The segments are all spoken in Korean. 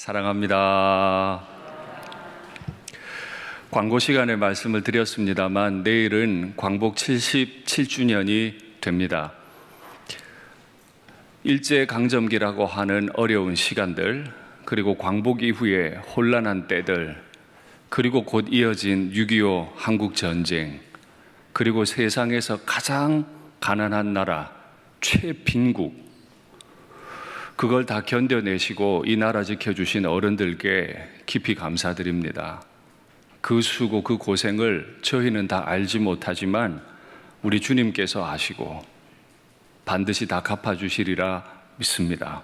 사랑합니다. 광고 시간에 말씀을 드렸습니다만 내일은 광복 77주년이 됩니다. 일제강점기라고 하는 어려운 시간들, 그리고 광복 이후에 혼란한 때들, 그리고 곧 이어진 6.25 한국전쟁, 그리고 세상에서 가장 가난한 나라 최빈국, 그걸 다 견뎌내시고 이 나라 지켜주신 어른들께 깊이 감사드립니다. 그 수고, 그 고생을 저희는 다 알지 못하지만 우리 주님께서 아시고 반드시 다 갚아주시리라 믿습니다.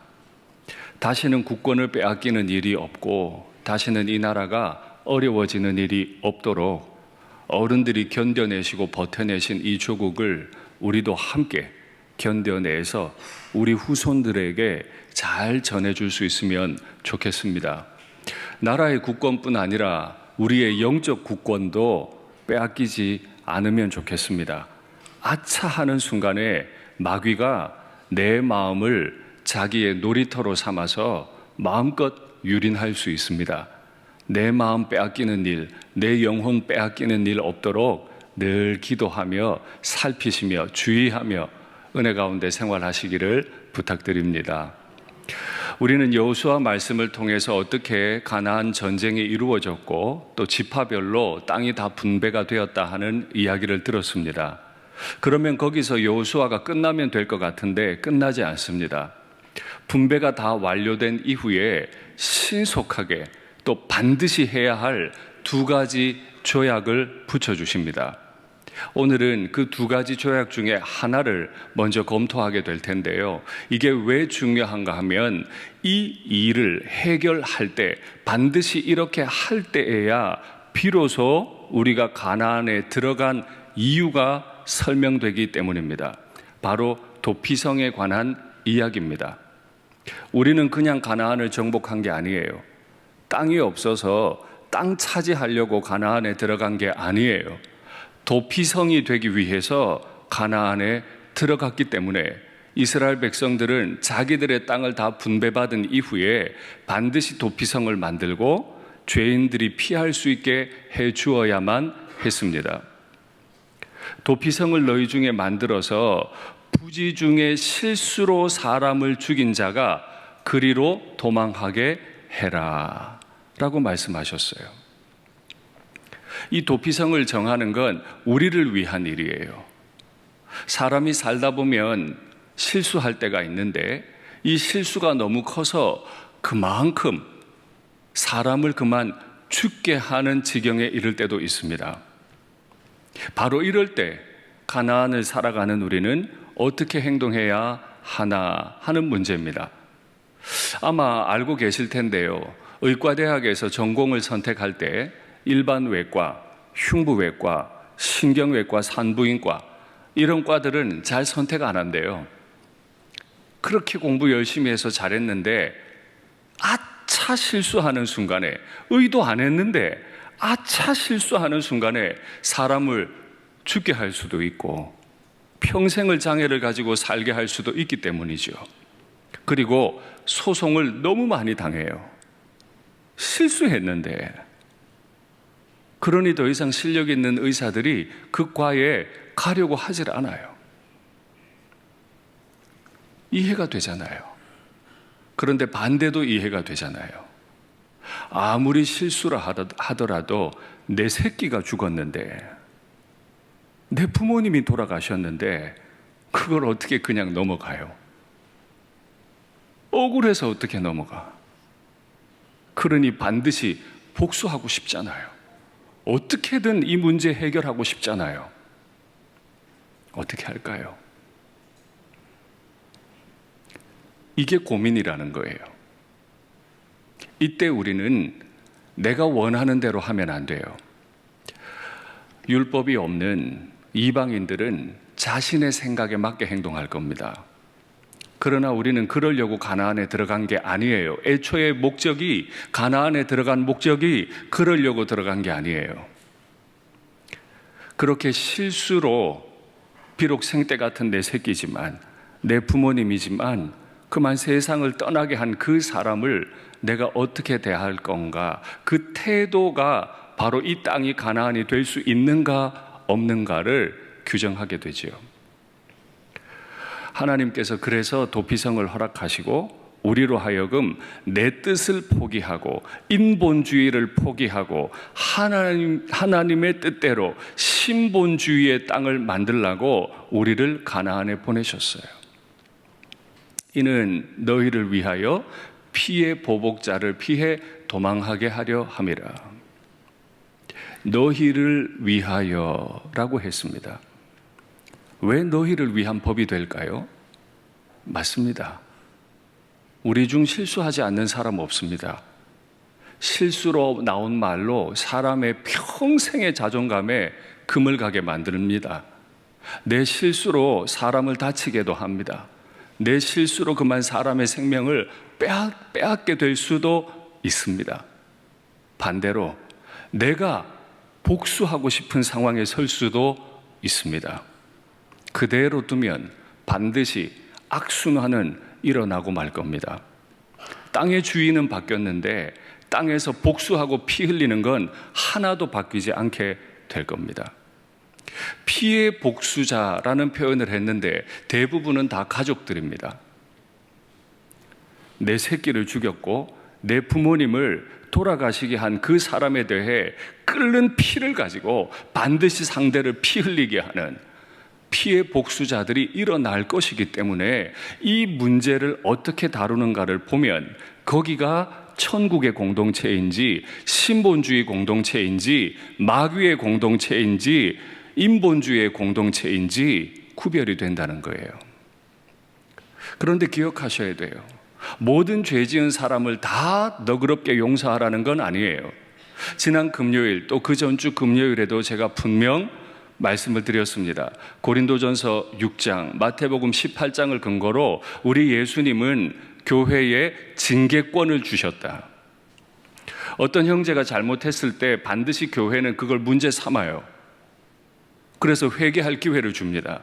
다시는 국권을 빼앗기는 일이 없고 다시는 이 나라가 어려워지는 일이 없도록 어른들이 견뎌내시고 버텨내신 이 조국을 우리도 함께 견뎌내서 우리 후손들에게 잘 전해줄 수 있으면 좋겠습니다. 나라의 국권뿐 아니라 우리의 영적 국권도 빼앗기지 않으면 좋겠습니다. 아차 하는 순간에 마귀가 내 마음을 자기의 놀이터로 삼아서 마음껏 유린할 수 있습니다. 내 마음 빼앗기는 일, 내 영혼 빼앗기는 일 없도록 늘 기도하며 살피시며 주의하며 은혜 가운데 생활하시기를 부탁드립니다. 우리는 여호수아 말씀을 통해서 어떻게 가나안 전쟁이 이루어졌고 또 지파별로 땅이 다 분배가 되었다 하는 이야기를 들었습니다. 그러면 거기서 여호수아가 끝나면 될 것 같은데 끝나지 않습니다. 분배가 다 완료된 이후에 신속하게 또 반드시 해야 할 두 가지 조약을 붙여주십니다. 오늘은 그 두 가지 조약 중에 하나를 먼저 검토하게 될 텐데요. 이게 왜 중요한가 하면 이 일을 해결할 때 반드시 이렇게 할 때에야 비로소 우리가 가나안에 들어간 이유가 설명되기 때문입니다. 바로 도피성에 관한 이야기입니다. 우리는 그냥 가나안을 정복한 게 아니에요. 땅이 없어서 땅 차지하려고 가나안에 들어간 게 아니에요. 도피성이 되기 위해서 가나안에 들어갔기 때문에 이스라엘 백성들은 자기들의 땅을 다 분배받은 이후에 반드시 도피성을 만들고 죄인들이 피할 수 있게 해 주어야만 했습니다. 도피성을 너희 중에 만들어서 부지 중에 실수로 사람을 죽인 자가 그리로 도망하게 해라 라고 말씀하셨어요. 이 도피성을 정하는 건 우리를 위한 일이에요. 사람이 살다 보면 실수할 때가 있는데 이 실수가 너무 커서 그만큼 사람을 그만 죽게 하는 지경에 이를 때도 있습니다. 바로 이럴 때 가나안을 살아가는 우리는 어떻게 행동해야 하나 하는 문제입니다. 아마 알고 계실 텐데요. 의과대학에서 전공을 선택할 때 일반외과, 흉부외과, 신경외과, 산부인과 이런 과들은 잘 선택 안 한대요. 그렇게 공부 열심히 해서 잘했는데 아차 실수하는 순간에 의도 안 했는데 아차 실수하는 순간에 사람을 죽게 할 수도 있고 평생을 장애를 가지고 살게 할 수도 있기 때문이죠. 그리고 소송을 너무 많이 당해요. 실수했는데. 그러니 더 이상 실력 있는 의사들이 그 과에 가려고 하질 않아요. 이해가 되잖아요. 그런데 반대도 이해가 되잖아요. 아무리 실수를 하더라도 내 새끼가 죽었는데, 내 부모님이 돌아가셨는데 그걸 어떻게 그냥 넘어가요? 억울해서 어떻게 넘어가? 그러니 반드시 복수하고 싶잖아요. 어떻게든 이 문제 해결하고 싶잖아요. 어떻게 할까요? 이게 고민이라는 거예요. 이때 우리는 내가 원하는 대로 하면 안 돼요. 율법이 없는 이방인들은 자신의 생각에 맞게 행동할 겁니다. 그러나 우리는 그러려고 가나안에 들어간 게 아니에요. 애초에 목적이, 가나안에 들어간 목적이 그러려고 들어간 게 아니에요. 그렇게 실수로 비록 생때 같은 내 새끼지만, 내 부모님이지만 그만 세상을 떠나게 한 그 사람을 내가 어떻게 대할 건가? 그 태도가 바로 이 땅이 가나안이 될 수 있는가 없는가를 규정하게 되지요. 하나님께서 그래서 도피성을 허락하시고 우리로 하여금 내 뜻을 포기하고 인본주의를 포기하고 하나님의 뜻대로 신본주의의 땅을 만들라고 우리를 가나안에 보내셨어요. 이는 너희를 위하여 피의 보복자를 피해 도망하게 하려 함이라. 너희를 위하여라고 했습니다. 왜 너희를 위한 법이 될까요? 맞습니다. 우리 중 실수하지 않는 사람 없습니다. 실수로 나온 말로 사람의 평생의 자존감에 금을 가게 만듭니다. 내 실수로 사람을 다치게도 합니다. 내 실수로 그만 사람의 생명을 빼앗게 될 수도 있습니다. 반대로 내가 복수하고 싶은 상황에 설 수도 있습니다. 그대로 두면 반드시 악순환은 일어나고 말 겁니다. 땅의 주인은 바뀌었는데 땅에서 복수하고 피 흘리는 건 하나도 바뀌지 않게 될 겁니다. 피의 복수자라는 표현을 했는데 대부분은 다 가족들입니다. 내 새끼를 죽였고 내 부모님을 돌아가시게 한 그 사람에 대해 끓는 피를 가지고 반드시 상대를 피 흘리게 하는 피의 복수자들이 일어날 것이기 때문에 이 문제를 어떻게 다루는가를 보면 거기가 천국의 공동체인지 신본주의 공동체인지 마귀의 공동체인지 인본주의의 공동체인지 구별이 된다는 거예요. 그런데 기억하셔야 돼요. 모든 죄 지은 사람을 다 너그럽게 용서하라는 건 아니에요. 지난 금요일 또 그 전주 금요일에도 제가 분명 말씀을 드렸습니다. 고린도전서 6장, 마태복음 18장을 근거로 우리 예수님은 교회에 징계권을 주셨다. 어떤 형제가 잘못했을 때 반드시 교회는 그걸 문제 삼아요. 그래서 회개할 기회를 줍니다.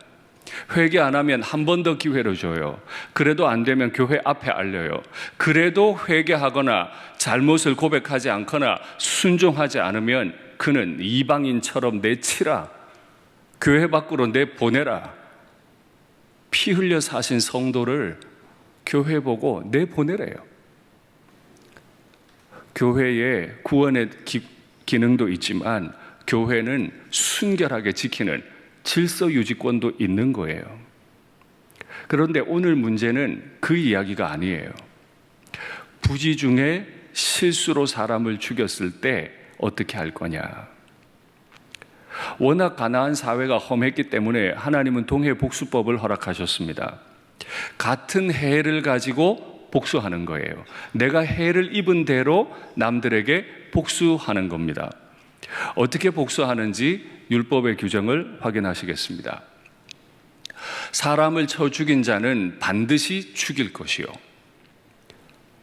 회개 안 하면 한 번 더 기회를 줘요. 그래도 안 되면 교회 앞에 알려요. 그래도 회개하거나 잘못을 고백하지 않거나 순종하지 않으면 그는 이방인처럼 내치라. 교회 밖으로 내보내라. 피 흘려 사신 성도를 교회 보고 내보내래요. 교회에 구원의 기능도 있지만 교회는 순결하게 지키는 질서 유지권도 있는 거예요. 그런데 오늘 문제는 그 이야기가 아니에요. 부지 중에 실수로 사람을 죽였을 때 어떻게 할 거냐. 워낙 가나안 사회가 험했기 때문에 하나님은 동해 복수법을 허락하셨습니다. 같은 해를 가지고 복수하는 거예요. 내가 해를 입은 대로 남들에게 복수하는 겁니다. 어떻게 복수하는지 율법의 규정을 확인하시겠습니다. 사람을 쳐 죽인 자는 반드시 죽일 것이요.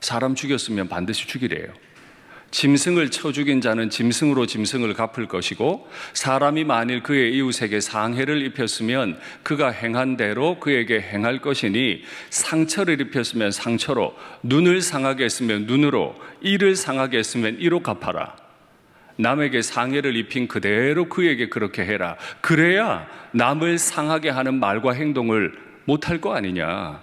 사람 죽였으면 반드시 죽이래요. 짐승을 쳐 죽인 자는 짐승으로 짐승을 갚을 것이고, 사람이 만일 그의 이웃에게 상해를 입혔으면 그가 행한 대로 그에게 행할 것이니, 상처를 입혔으면 상처로, 눈을 상하게 했으면 눈으로, 이를 상하게 했으면 이로 갚아라. 남에게 상해를 입힌 그대로 그에게 그렇게 해라. 그래야 남을 상하게 하는 말과 행동을 못할 거 아니냐.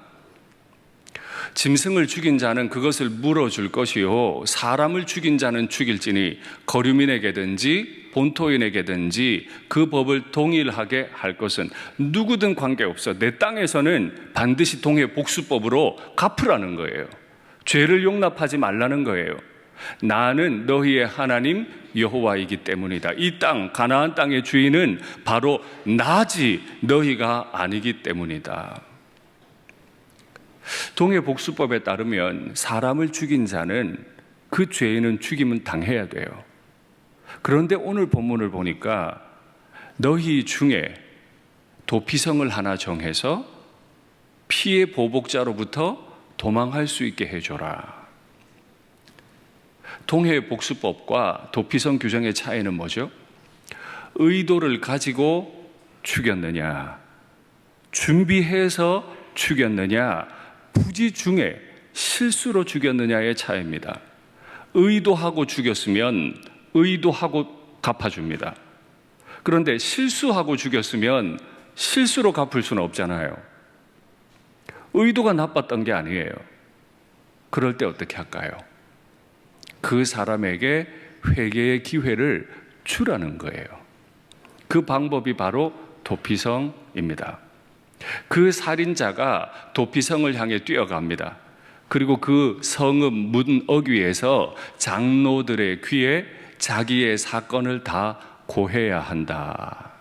짐승을 죽인 자는 그것을 물어줄 것이요, 사람을 죽인 자는 죽일지니 거류민에게든지 본토인에게든지 그 법을 동일하게 할 것은 누구든 관계없어. 내 땅에서는 반드시 동해 복수법으로 갚으라는 거예요. 죄를 용납하지 말라는 거예요. 나는 너희의 하나님 여호와이기 때문이다. 이 땅, 가나안 땅의 주인은 바로 나지 너희가 아니기 때문이다. 동해 복수법에 따르면 사람을 죽인 자는 그 죄인은 죽임은 당해야 돼요. 그런데 오늘 본문을 보니까 너희 중에 도피성을 하나 정해서 피해 보복자로부터 도망할 수 있게 해줘라. 동해 복수법과 도피성 규정의 차이는 뭐죠? 의도를 가지고 죽였느냐, 준비해서 죽였느냐, 부지 중에 실수로 죽였느냐의 차이입니다. 의도하고 죽였으면 의도하고 갚아줍니다. 그런데 실수하고 죽였으면 실수로 갚을 수는 없잖아요. 의도가 나빴던 게 아니에요. 그럴 때 어떻게 할까요? 그 사람에게 회개의 기회를 주라는 거예요. 그 방법이 바로 도피성입니다. 그 살인자가 도피성을 향해 뛰어갑니다. 그리고 그 성읍 문 어귀에서 장로들의 귀에 자기의 사건을 다 고해야 한다.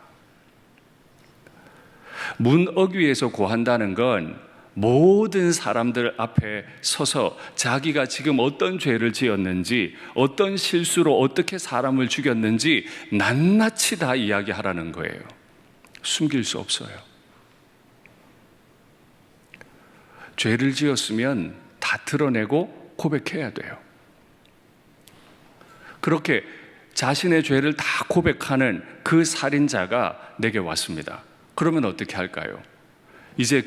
문 어귀에서 고한다는 건 모든 사람들 앞에 서서 자기가 지금 어떤 죄를 지었는지, 어떤 실수로 어떻게 사람을 죽였는지 낱낱이 다 이야기하라는 거예요. 숨길 수 없어요. 죄를 지었으면 다 드러내고 고백해야 돼요. 그렇게 자신의 죄를 다 고백하는 그 살인자가 내게 왔습니다. 그러면 어떻게 할까요? 이제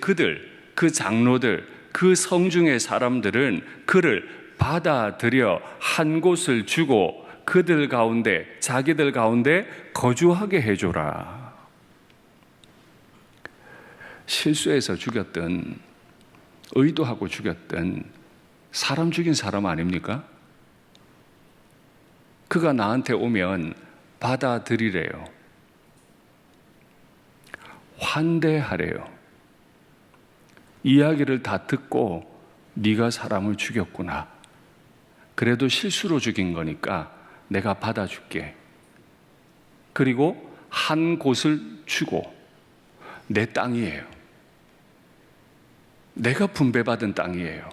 그 장로들, 그 성중의 사람들은 그를 받아들여 한 곳을 주고 그들 가운데, 자기들 가운데 거주하게 해줘라. 실수해서 죽였든 의도하고 죽였든 사람 죽인 사람 아닙니까? 그가 나한테 오면 받아들이래요. 환대하래요. 이야기를 다 듣고 네가 사람을 죽였구나. 그래도 실수로 죽인 거니까 내가 받아줄게. 그리고 한 곳을 주고 내 땅이에요. 내가 분배받은 땅이에요.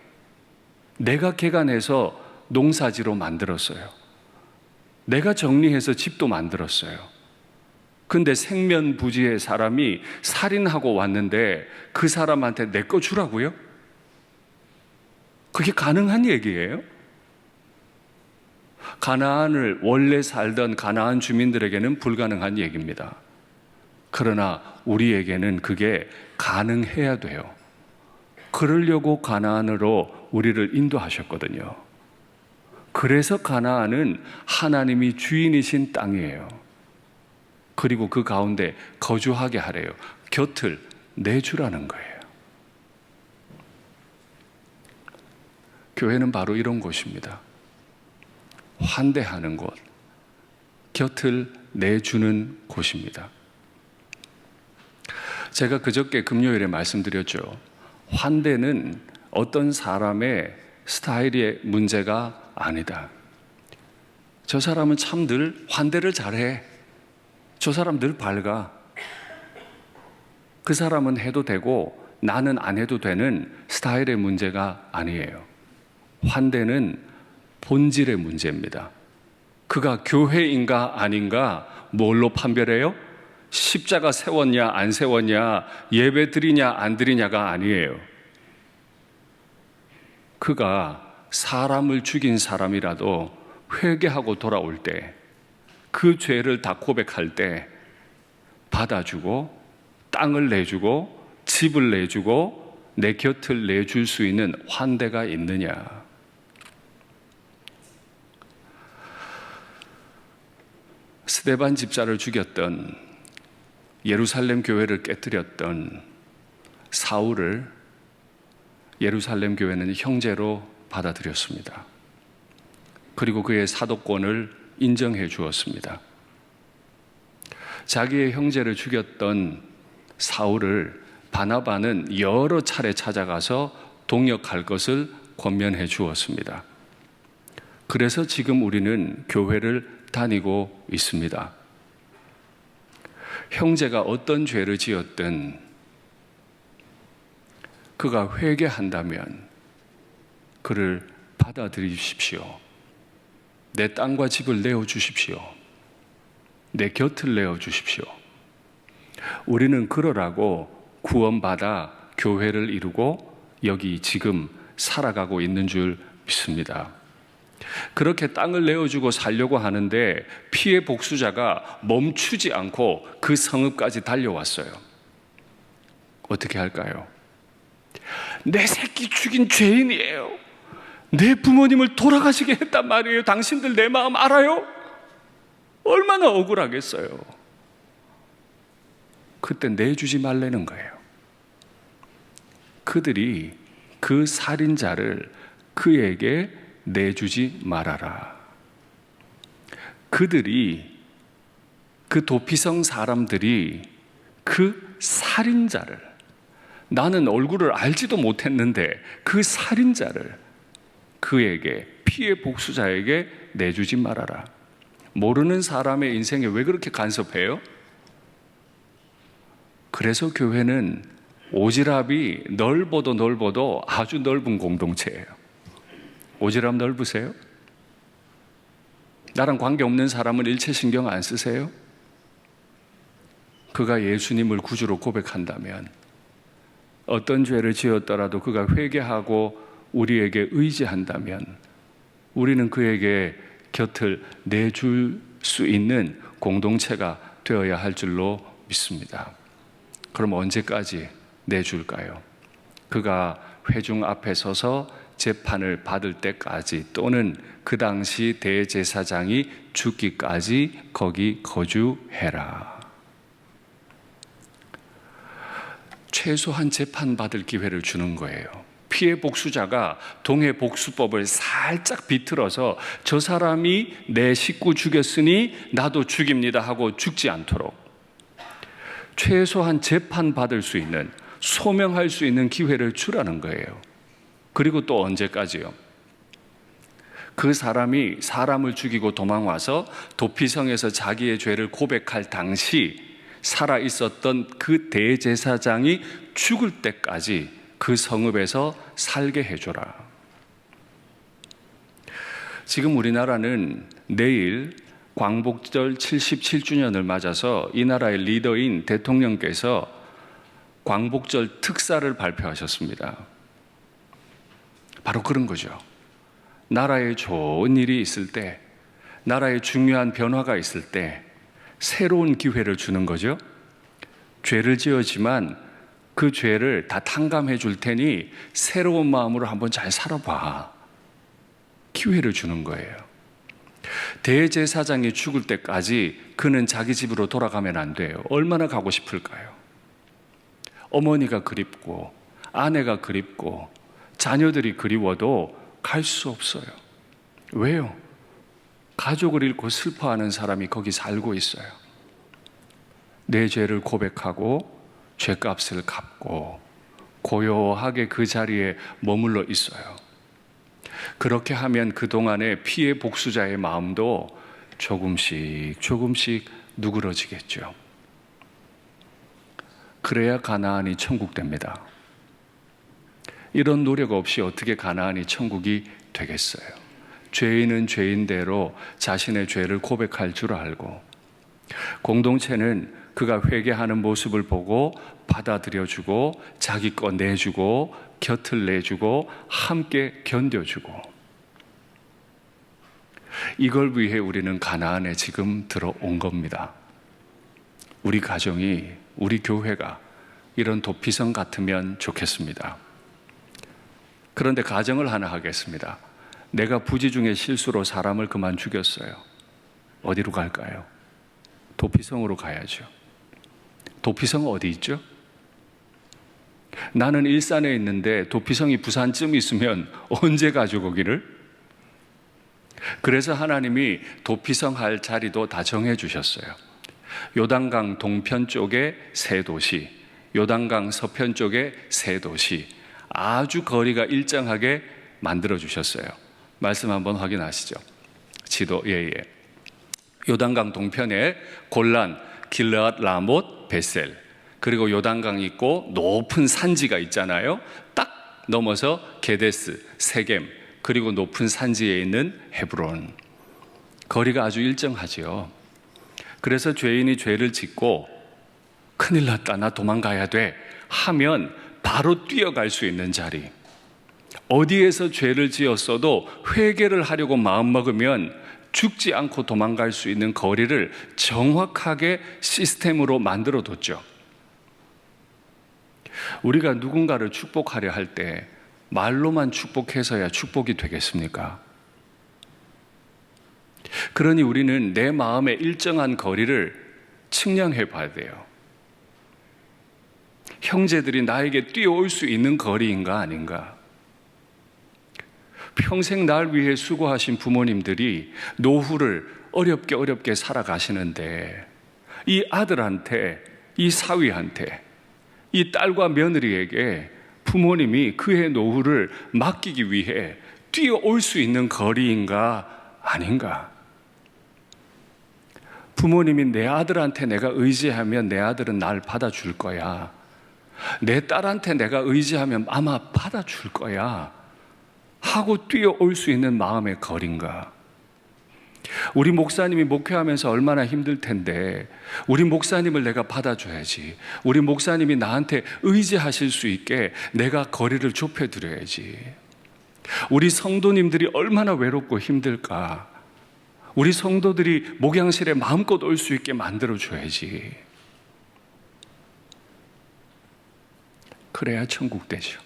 내가 개간해서 농사지로 만들었어요. 내가 정리해서 집도 만들었어요. 근데 생면부지의 사람이 살인하고 왔는데 그 사람한테 내 거 주라고요? 그게 가능한 얘기예요? 가나안을 원래 살던 가나안 주민들에게는 불가능한 얘기입니다. 그러나 우리에게는 그게 가능해야 돼요. 그러려고 가나안으로 우리를 인도하셨거든요. 그래서 가나안은 하나님이 주인이신 땅이에요. 그리고 그 가운데 거주하게 하래요. 곁을 내주라는 거예요. 교회는 바로 이런 곳입니다. 환대하는 곳, 곁을 내주는 곳입니다. 제가 그저께 금요일에 말씀드렸죠. 환대는 어떤 사람의 스타일의 문제가 아니다. 저 사람은 참 늘 환대를 잘해. 저 사람 늘 밝아. 그 사람은 해도 되고 나는 안 해도 되는 스타일의 문제가 아니에요. 환대는 본질의 문제입니다. 그가 교회인가 아닌가 뭘로 판별해요? 십자가 세웠냐 안 세웠냐, 예배 드리냐 안 드리냐가 아니에요. 그가 사람을 죽인 사람이라도 회개하고 돌아올 때, 그 죄를 다 고백할 때 받아주고 땅을 내주고 집을 내주고 내 곁을 내줄 수 있는 환대가 있느냐. 스데반 집사를 죽였던, 예루살렘 교회를 깨뜨렸던 사울을 예루살렘 교회는 형제로 받아들였습니다. 그리고 그의 사도권을 인정해 주었습니다. 자기의 형제를 죽였던 사울을 바나바는 여러 차례 찾아가서 동역할 것을 권면해 주었습니다. 그래서 지금 우리는 교회를 다니고 있습니다. 형제가 어떤 죄를 지었든 그가 회개한다면 그를 받아들이십시오. 내 땅과 집을 내어주십시오. 내 곁을 내어주십시오. 우리는 그러라고 구원받아 교회를 이루고 여기 지금 살아가고 있는 줄 믿습니다. 그렇게 땅을 내어주고 살려고 하는데 피해 복수자가 멈추지 않고 그 성읍까지 달려왔어요. 어떻게 할까요? 내 새끼 죽인 죄인이에요. 내 부모님을 돌아가시게 했단 말이에요. 당신들 내 마음 알아요? 얼마나 억울하겠어요. 그때 내주지 말라는 거예요. 그들이 그 살인자를 그에게 내주지 말아라. 그들이, 그 도피성 사람들이 그 살인자를, 나는 얼굴을 알지도 못했는데 그 살인자를 그에게, 피해 복수자에게 내주지 말아라. 모르는 사람의 인생에 왜 그렇게 간섭해요? 그래서 교회는 오지랖이 넓어도 아주 넓은 공동체예요. 오지랖 넓으세요? 나랑 관계없는 사람은 일체 신경 안 쓰세요? 그가 예수님을 구주로 고백한다면, 어떤 죄를 지었더라도 그가 회개하고 우리에게 의지한다면 우리는 그에게 곁을 내줄 수 있는 공동체가 되어야 할 줄로 믿습니다. 그럼 언제까지 내줄까요? 그가 회중 앞에 서서 재판을 받을 때까지, 또는 그 당시 대제사장이 죽기까지 거기 거주해라. 최소한 재판받을 기회를 주는 거예요. 피해 복수자가 동해 복수법을 살짝 비틀어서 저 사람이 내 식구 죽였으니 나도 죽입니다 하고 죽지 않도록 최소한 재판받을 수 있는, 소명할 수 있는 기회를 주라는 거예요. 그리고 또 언제까지요? 그 사람이 사람을 죽이고 도망와서 도피성에서 자기의 죄를 고백할 당시 살아 있었던 그 대제사장이 죽을 때까지 그 성읍에서 살게 해줘라. 지금 우리나라는 내일 광복절 77주년을 맞아서 이 나라의 리더인 대통령께서 광복절 특사를 발표하셨습니다. 바로 그런 거죠. 나라에 좋은 일이 있을 때, 나라에 중요한 변화가 있을 때 새로운 기회를 주는 거죠. 죄를 지었지만 그 죄를 다 탕감해 줄 테니 새로운 마음으로 한번 잘 살아봐. 기회를 주는 거예요. 대제사장이 죽을 때까지 그는 자기 집으로 돌아가면 안 돼요. 얼마나 가고 싶을까요? 어머니가 그립고 아내가 그립고 자녀들이 그리워도 갈 수 없어요. 왜요? 가족을 잃고 슬퍼하는 사람이 거기 살고 있어요. 내 죄를 고백하고 죄값을 갚고 고요하게 그 자리에 머물러 있어요. 그렇게 하면 그동안의 피해 복수자의 마음도 조금씩 누그러지겠죠. 그래야 가나안이 천국 됩니다. 이런 노력 없이 어떻게 가나안이 천국이 되겠어요? 죄인은 죄인대로 자신의 죄를 고백할 줄 알고, 공동체는 그가 회개하는 모습을 보고 받아들여주고 자기 거 내주고 곁을 내주고 함께 견뎌주고, 이걸 위해 우리는 가나안에 지금 들어온 겁니다. 우리 가정이, 우리 교회가 이런 도피성 같으면 좋겠습니다. 그런데 가정을 하나 하겠습니다. 내가 부지 중에 실수로 사람을 그만 죽였어요. 어디로 갈까요? 도피성으로 가야죠. 도피성 어디 있죠? 나는 일산에 있는데 도피성이 부산쯤 있으면 언제 가죠, 거기를? 그래서 하나님이 도피성 할 자리도 다 정해 주셨어요. 요단강 동편 쪽에 세 도시, 요단강 서편 쪽에 세 도시, 아주 거리가 일정하게 만들어 주셨어요. 말씀 한번 확인하시죠. 지도, 요단강 동편에 골란, 길르앗, 라못, 베셀, 그리고 요단강 있고 높은 산지가 있잖아요. 딱 넘어서 게데스, 세겜, 그리고 높은 산지에 있는 헤브론. 거리가 아주 일정하지요. 그래서 죄인이 죄를 짓고 큰일 났다, 나 도망가야 돼 하면 바로 뛰어갈 수 있는 자리, 어디에서 죄를 지었어도 회개를 하려고 마음먹으면 죽지 않고 도망갈 수 있는 거리를 정확하게 시스템으로 만들어뒀죠. 우리가 누군가를 축복하려 할 때 말로만 축복해서야 축복이 되겠습니까? 그러니 우리는 내 마음의 일정한 거리를 측량해 봐야 돼요. 형제들이 나에게 뛰어올 수 있는 거리인가 아닌가? 평생 날 위해 수고하신 부모님들이 노후를 어렵게 살아가시는데 이 아들한테, 이 사위한테, 이 딸과 며느리에게 부모님이 그의 노후를 맡기기 위해 뛰어올 수 있는 거리인가 아닌가? 부모님이 내 아들한테 내가 의지하면 내 아들은 날 받아줄 거야. 내 딸한테 내가 의지하면 아마 받아줄 거야 하고 뛰어올 수 있는 마음의 거리인가? 우리 목사님이 목회하면서 얼마나 힘들 텐데 우리 목사님을 내가 받아줘야지. 우리 목사님이 나한테 의지하실 수 있게 내가 거리를 좁혀드려야지. 우리 성도님들이 얼마나 외롭고 힘들까? 우리 성도들이 목양실에 마음껏 올 수 있게 만들어줘야지. 그래야 천국 되죠.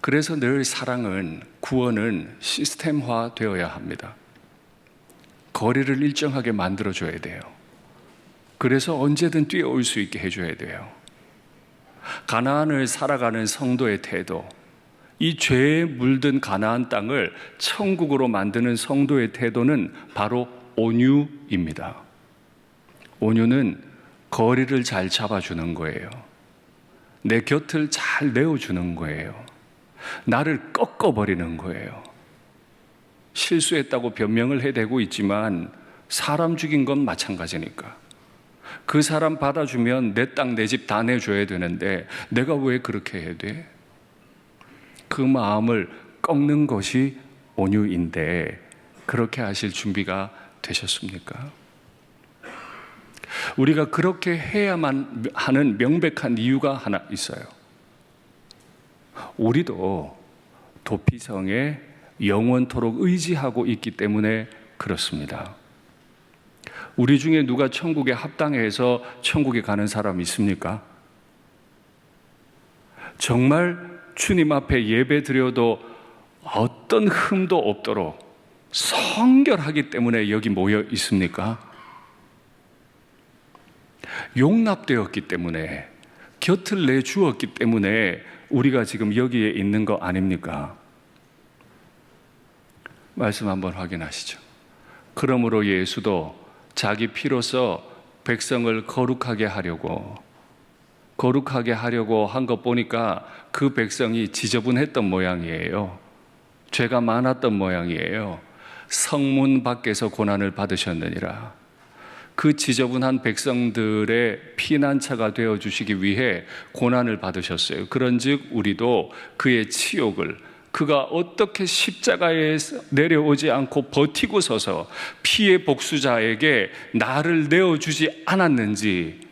그래서 늘 사랑은, 구원은 시스템화 되어야 합니다. 거리를 일정하게 만들어줘야 돼요. 그래서 언제든 뛰어올 수 있게 해줘야 돼요. 가나안을 살아가는 성도의 태도, 이 죄에 물든 가나안 땅을 천국으로 만드는 성도의 태도는 바로 온유입니다. 온유는 거리를 잘 잡아주는 거예요. 내 곁을 잘 내어주는 거예요. 나를 꺾어버리는 거예요. 실수했다고 변명을 해대고 있지만 사람 죽인 건 마찬가지니까. 그 사람 받아주면 내 땅, 내 집 다 내줘야 되는데 내가 왜 그렇게 해야 돼? 그 마음을 꺾는 것이 온유인데 그렇게 하실 준비가 되셨습니까? 우리가 그렇게 해야만 하는 명백한 이유가 하나 있어요. 우리도 도피성에 영원토록 의지하고 있기 때문에 그렇습니다. 우리 중에 누가 천국에 합당해서 천국에 가는 사람 있습니까? 정말 주님 앞에 예배 드려도 어떤 흠도 없도록 성결하기 때문에 여기 모여 있습니까? 용납되었기 때문에, 곁을 내주었기 때문에 우리가 지금 여기에 있는 거 아닙니까? 말씀 한번 확인하시죠. 그러므로 예수도 자기 피로써 백성을 거룩하게 하려고 한 것 보니까 그 백성이 지저분했던 모양이에요. 죄가 많았던 모양이에요. 성문 밖에서 고난을 받으셨느니라. 그 지저분한 백성들의 피난처가 되어주시기 위해 고난을 받으셨어요. 그런즉 우리도 그의 치욕을, 그가 어떻게 십자가에 내려오지 않고 버티고 서서 피의 복수자에게 나를 내어주지 않았는지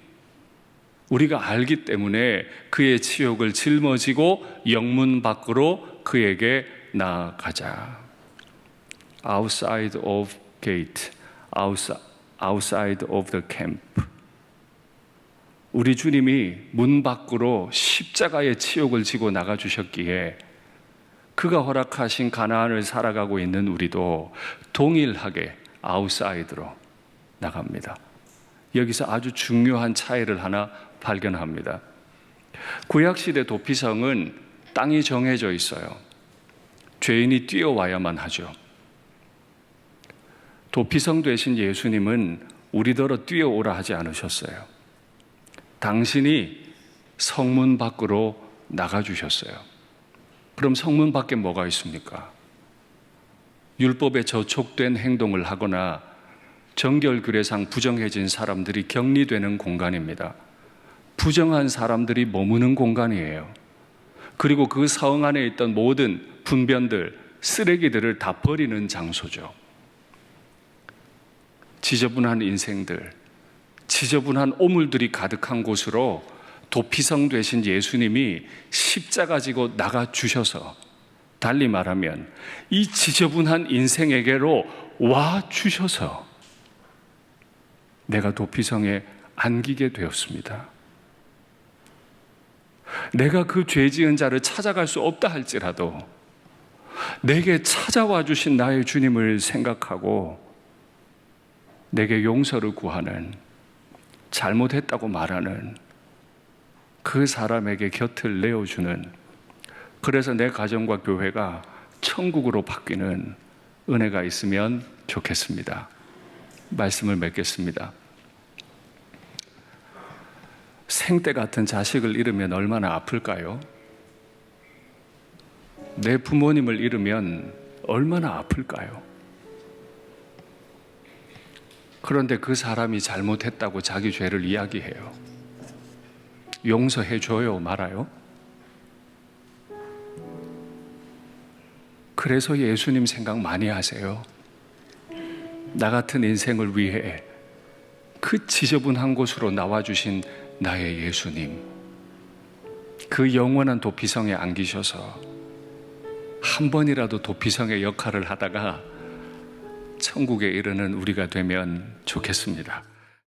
우리가 알기 때문에 그의 치욕을 짊어지고 영문 밖으로 그에게 나아가자. Outside of gate, outside of the camp. 우리 주님이 문 밖으로 십자가의 치욕을 지고 나가주셨기에 그가 허락하신 가나안을 살아가고 있는 우리도 동일하게 아웃사이드로 나갑니다. 여기서 아주 중요한 차이를 하나 발견합니다. 구약시대 도피성은 땅이 정해져 있어요. 죄인이 뛰어와야만 하죠. 도피성 되신 예수님은 우리더러 뛰어오라 하지 않으셨어요. 당신이 성문 밖으로 나가주셨어요. 그럼 성문 밖에 뭐가 있습니까? 율법에 저촉된 행동을 하거나 정결규례상 부정해진 사람들이 격리되는 공간입니다. 부정한 사람들이 머무는 공간이에요. 그리고 그 성 안에 있던 모든 분변들, 쓰레기들을 다 버리는 장소죠. 지저분한 인생들, 지저분한 오물들이 가득한 곳으로 도피성 되신 예수님이 십자가 지고 나가주셔서, 달리 말하면 이 지저분한 인생에게로 와 주셔서 내가 도피성에 안기게 되었습니다. 내가 그 죄 지은 자를 찾아갈 수 없다 할지라도 내게 찾아와 주신 나의 주님을 생각하고 내게 용서를 구하는, 잘못했다고 말하는 그 사람에게 곁을 내어주는, 그래서 내 가정과 교회가 천국으로 바뀌는 은혜가 있으면 좋겠습니다. 말씀을 맺겠습니다. 생때 같은 자식을 잃으면 얼마나 아플까요? 내 부모님을 잃으면 얼마나 아플까요? 그런데 그 사람이 잘못했다고 자기 죄를 이야기해요. 용서해줘요, 말아요? 그래서 예수님 생각 많이 하세요. 나 같은 인생을 위해 그 지저분한 곳으로 나와주신 나의 예수님, 그 영원한 도피성에 안기셔서 한 번이라도 도피성의 역할을 하다가 천국에 이르는 우리가 되면 좋겠습니다.